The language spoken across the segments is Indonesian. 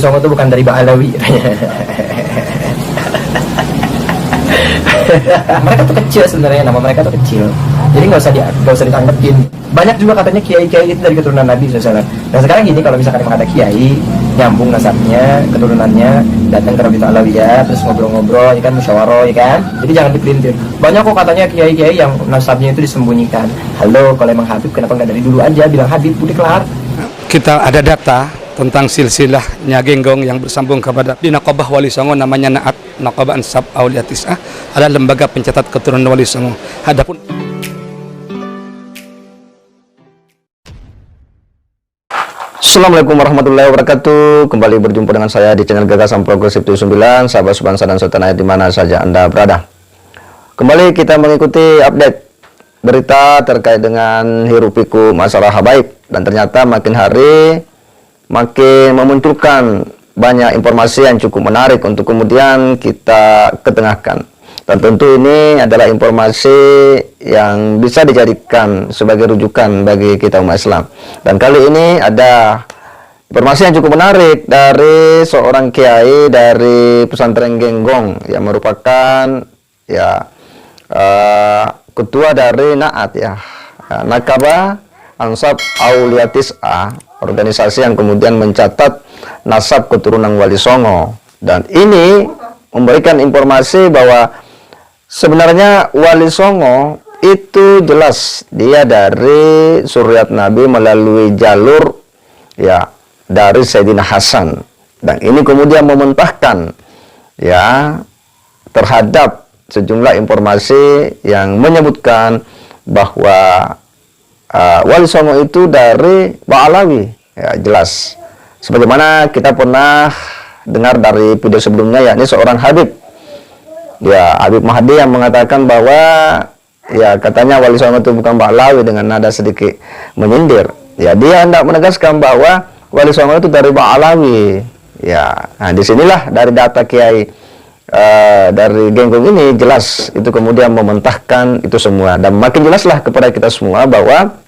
Songo itu bukan dari Ba'alawi. Mereka tuh kecil sebenarnya, nama mereka tuh kecil. Jadi nggak usah ditanggepin. Banyak juga katanya kiai-kiai itu dari keturunan Nabi SAW. Dan sekarang gini, kalau misalkan emang ada kiai nyambung nasabnya, keturunannya, datang ke Rabitatul Alawiyah, terus ngobrol-ngobrol, ya kan, musyawarah, ya kan. Jadi jangan dipelintir. Banyak kok katanya kiai-kiai yang nasabnya itu disembunyikan. Halo, kalau emang Habib kenapa nggak dari dulu aja bilang Habib, udah kelar. Kita ada data tentang silsilahnya Genggong yang bersambung kepada di Naqabah Wali Songo, namanya Naat Naqabah Ansab Aulia Tis'ah, adalah lembaga pencatat keturunan Wali Songo. Adapun Assalamualaikum warahmatullahi wabarakatuh. Kembali berjumpa dengan saya di channel Gagasan Progresif 79, sahabat sebangsa dan setanah di mana saja Anda berada. Kembali kita mengikuti update berita terkait dengan hiruk pikuk masalah habaib, dan ternyata makin hari makin memunculkan banyak informasi yang cukup menarik untuk kemudian kita ketengahkan. Dan tentu ini adalah informasi yang bisa dijadikan sebagai rujukan bagi kita umat Islam. Dan kali ini ada informasi yang cukup menarik dari seorang kiai dari pesantren Genggong yang merupakan ketua dari Naat Naqabah Ansab Aulia Tis'ah, organisasi yang kemudian mencatat nasab keturunan Wali Songo. Dan ini memberikan informasi bahwa sebenarnya Wali Songo itu jelas dia dari suriat Nabi melalui jalur dari Sayyidina Hasan. Dan ini kemudian mementahkan terhadap sejumlah informasi yang menyebutkan bahwa Wali Songo itu dari Ba'alawi, jelas. Sebagaimana kita pernah dengar dari video sebelumnya, yakni seorang Habib, Habib Mahdi, yang mengatakan bahwa katanya Wali Songo itu bukan Ba'alawi, dengan nada sedikit menyindir. Dia hendak menegaskan bahwa Wali Songo itu dari Ba'alawi. Nah, disinilah dari data kiai dari Genggong ini jelas itu kemudian mementahkan itu semua, dan makin jelaslah kepada kita semua bahwa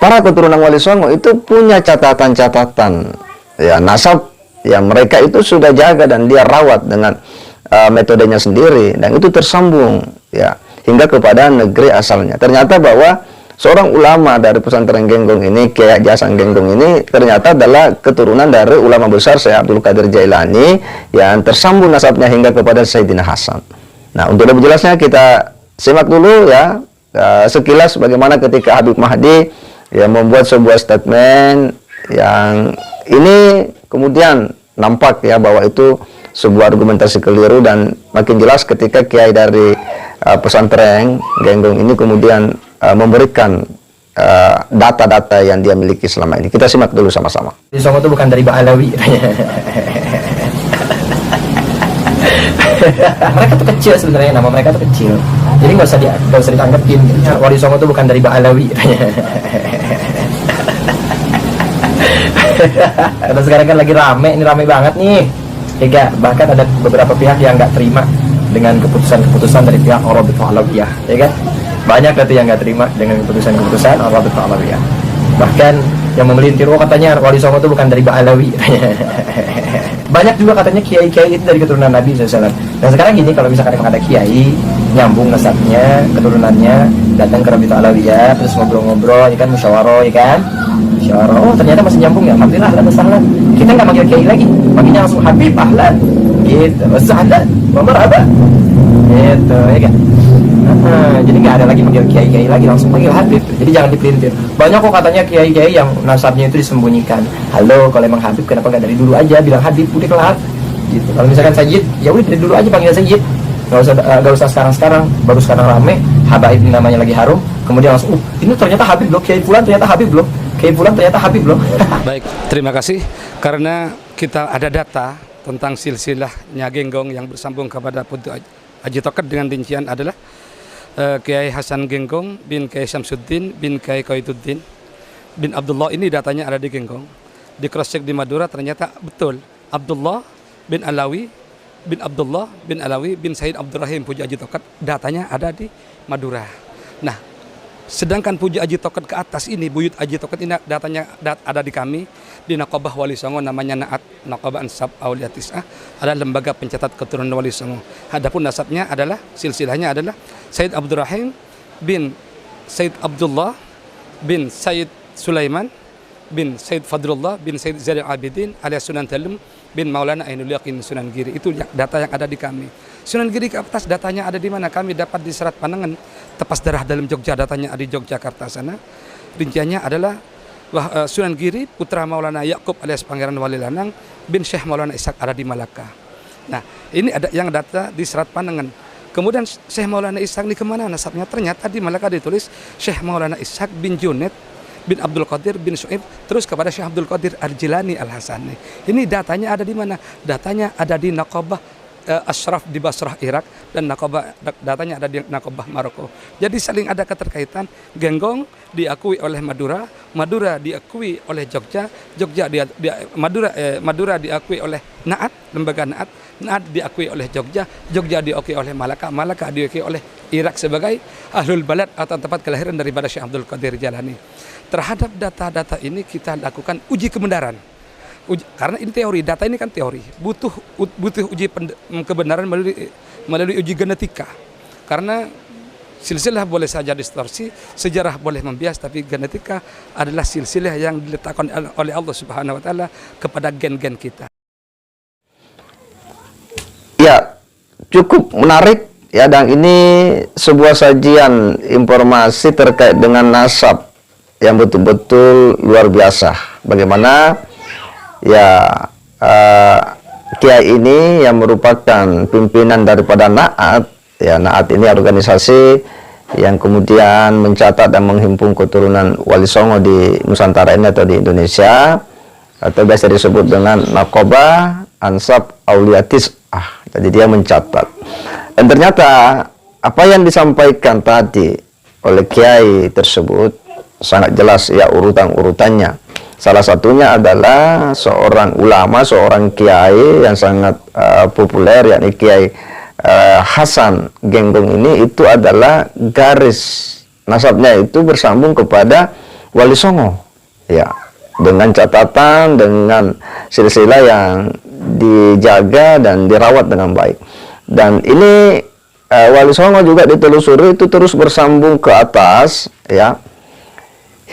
para keturunan Wali Songo itu punya catatan-catatan nasab yang mereka itu sudah jaga dan dia rawat dengan metodenya sendiri, dan itu tersambung hingga kepada negeri asalnya. Ternyata bahwa seorang ulama dari pesantren Genggong ini, Kiai Hasan Genggong ini, ternyata adalah keturunan dari ulama besar Syekh Abdul Qadir Jailani yang tersambung nasabnya hingga kepada Sayyidina Hasan. Nah, untuk lebih jelasnya kita simak dulu sekilas bagaimana ketika Habib Mahdi membuat sebuah statement yang ini kemudian nampak bahwa itu sebuah argumentasi keliru, dan makin jelas ketika kiai dari pesantren Genggong ini kemudian memberikan data-data yang dia miliki selama ini. Kita simak dulu sama-sama. Songo itu bukan dari Ba'alawi. Mereka tuh kecil sebenarnya, nama mereka tuh kecil. Jadi nggak usah ditanggepin. Wali Songo itu bukan dari Ba'alawi. Karena sekarang kan lagi rame banget nih. Bahkan ada beberapa pihak yang nggak terima dengan keputusan dari pihak Rabitatul Alawiyah, kan? Banyak nanti yang nggak terima dengan keputusan Rabitatul Alawiyah. Bahkan yang memelintir, katanya Wali Songo itu bukan dari Ba'alawi. Banyak juga katanya kiai-kiai itu dari keturunan Nabi SAW. Dan sekarang gini, kalau misalkan emang ada kiai nyambung nasabnya, keturunannya, datang ke Rabitatul Alawiyah, terus ngobrol-ngobrol, ya kan, musyawarah, ya kan. Oh, ternyata masih nyambung ya. Alhamdulillah, ahlan. Kita nggak manggil kiai lagi, manggilnya langsung Habib, ahlan gitu, wasahlan, marhaba gitu, ya kan. Jadi nggak ada lagi manggil kiai lagi, langsung panggil Habib. Jadi jangan dipelintir. Banyak kok katanya kiai yang nasabnya itu disembunyikan. Halo, kalau emang Habib kenapa nggak dari dulu aja bilang Habib, udah kelar gitu. Kalau misalkan Sayyid, ya udah dari dulu aja panggil Sayyid. Gak usah sekarang, baru sekarang rame habaib ini namanya lagi harum, kemudian langsung ini ternyata Habib loh, Kiai Fulan ternyata Habib loh, Kiai Fulan ternyata Habib loh. baik, terima kasih karena kita ada data tentang silsilahnya Genggong yang bersambung kepada Putu Haji Toket dengan rincian adalah Kiai Hasan Genggong bin Kiai Syamsuddin bin Kiai Qaituddin bin Abdullah. Ini datanya ada di Genggong. Di cross check di Madura ternyata betul Abdullah bin Alawi bin Abdullah bin Alawi bin Said Abdurrahim Puji Haji Toket, datanya ada di Madura. Nah, Sedangkan Puji Aji Toket ke atas ini, buyut Aji Toket ini datanya ada di kami di Nakobah Wali Songo, namanya Naat Nakobah Ansab Aulia Tis'ah, adalah lembaga pencatat keturunan Wali Songo. Adapun nasabnya adalah, silsilahnya adalah Sayyid Abdurrahim bin Sayyid Abdullah bin Sayyid Sulaiman bin Sayyid Fadlullah bin Sayyid Zainal Abidin alias Sunan Dalem bin Maulana Ainul Yakin Sunan Giri. Itu data yang ada di kami. Sunan Giri ke atas datanya ada di mana? Kami dapat di Serat Panangan, Tepas Darah Dalam Jogja, datanya ada di Yogyakarta sana. Rinciannya adalah Sunan Giri putra Maulana Yakub alias Pangeran Wali Lanang bin Syekh Maulana Ishak ada di Malaka. Nah, ini ada yang data di Serat Panangan. Kemudian Syekh Maulana Ishak ini kemana nasabnya? Ternyata di Malaka ditulis Syekh Maulana Ishak bin Junaid bin Abdul Qadir bin Su'ib terus kepada Syekh Abdul Qadir Al-Jilani Al-Hasani. Ini datanya ada di mana? Datanya ada di Nakobah Ashraf di Basrah Irak, dan datanya ada di Nakobah Maroko. Jadi saling ada keterkaitan. Genggong diakui oleh Madura, Madura diakui oleh Jogja, Madura diakui oleh Naat, lembaga Naat, Naat diakui oleh Jogja, Jogja diakui oleh Malaka, Malaka diakui oleh Irak sebagai ahlul balad atau tempat kelahiran daripada Syekh Abdul Qadir Jalani. Terhadap data-data ini kita lakukan uji kebenaran. Karena ini teori, data ini kan teori, butuh uji kebenaran melalui uji genetika. Karena silsilah boleh saja distorsi, sejarah boleh membias, tapi genetika adalah silsilah yang diletakkan oleh Allah Subhanahu wa taala kepada gen-gen kita. Ya, cukup menarik ya, dan ini sebuah sajian informasi terkait dengan nasab yang betul-betul luar biasa. Bagaimana ya kiai ini yang merupakan pimpinan daripada Naat, ya Naat ini organisasi yang kemudian mencatat dan menghimpun keturunan Wali Songo di Nusantara ini atau di Indonesia, atau biasa disebut dengan Nakobah Ansab Aulia Tis'ah. Jadi dia mencatat, dan ternyata apa yang disampaikan tadi oleh kiai tersebut sangat jelas ya urutan-urutannya. Salah satunya adalah seorang ulama, seorang kiai yang sangat populer, yakni Kiai Hasan Genggong ini, itu adalah garis nasabnya itu bersambung kepada Wali Songo, ya, dengan catatan, dengan silsilah yang dijaga dan dirawat dengan baik. Dan ini Wali Songo juga ditelusuri itu terus bersambung ke atas, ya,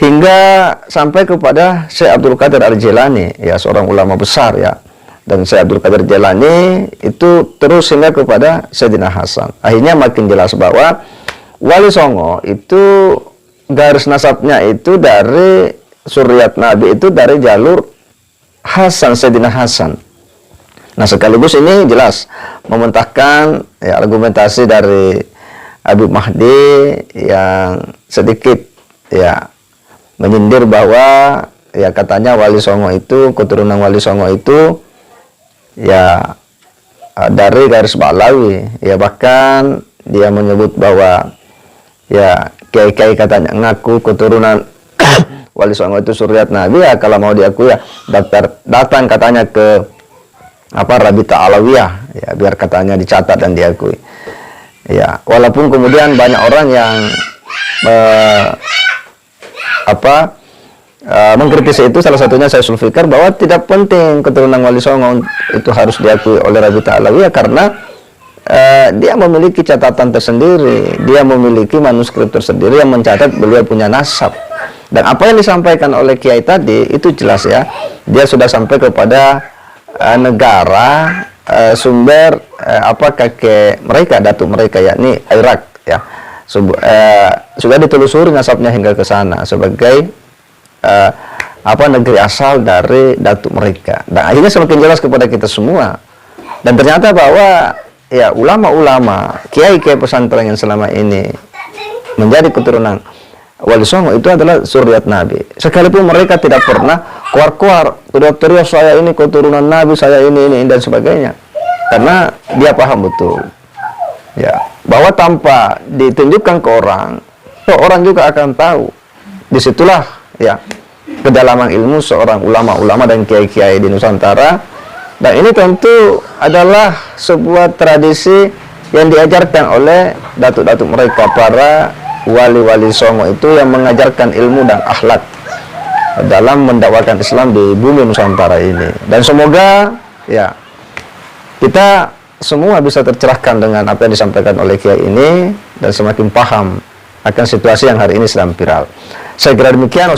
hingga sampai kepada Syekh Abdul Qadir Al-Jilani, ya, seorang ulama besar, ya. Dan Syekh Abdul Qadir Jilani itu terus hingga kepada Sayyidina Hasan. Akhirnya makin jelas bahwa Wali Songo itu garis nasabnya itu dari Suryat Nabi, itu dari jalur Hasan, Sayyidina Hasan. Nah, sekaligus ini jelas mementahkan ya argumentasi dari Habib Mahdi yang sedikit ya menyindir bahwa ya katanya Wali Songo itu, keturunan Wali Songo itu ya dari garis Ba'lawi, ya, bahkan dia menyebut bahwa ya kiai-kiai katanya ngaku keturunan Wali Songo itu Suryat Nabi, ya kalau mau diakui ya datang katanya ke Rabita Alawiyah, ya, biar katanya dicatat dan diakui. Ya, walaupun kemudian banyak orang yang mengkritisi itu, salah satunya saya Sulfikar, bahwa tidak penting keturunan Wali Songo itu harus diakui oleh Rabita Alawiyah karena dia memiliki catatan tersendiri, dia memiliki manuskrip tersendiri yang mencatat beliau punya nasab. Dan apa yang disampaikan oleh kiai tadi itu jelas, ya, dia sudah sampai kepada negara sumber kakek mereka, datuk mereka, yakni Irak, ya. Sudah ditelusuri nasabnya hingga ke sana sebagai negeri asal dari datuk mereka. Dan akhirnya semakin jelas kepada kita semua. Dan ternyata bahwa ya ulama-ulama, kiai-kiai pesantren yang selama ini menjadi keturunan Wali Songo itu adalah Suryat Nabi. Sekalipun mereka tidak pernah keluar-keluar teriak-teriak saya ini keturunan Nabi, saya ini dan sebagainya. Karena dia paham betul, ya, bahwa tanpa ditunjukkan ke orang juga akan tahu. Disitulah ya kedalaman ilmu seorang ulama-ulama dan kiai-kiai di Nusantara. Dan ini tentu adalah sebuah tradisi yang diajarkan oleh datuk-datuk mereka, para wali-wali Songo itu yang mengajarkan ilmu dan akhlak dalam mendakwakan Islam di bumi Nusantara ini. Dan semoga ya kita semua bisa tercerahkan dengan apa yang disampaikan oleh Kiai ini dan semakin paham akan situasi yang hari ini sedang viral. Saya kira demikian.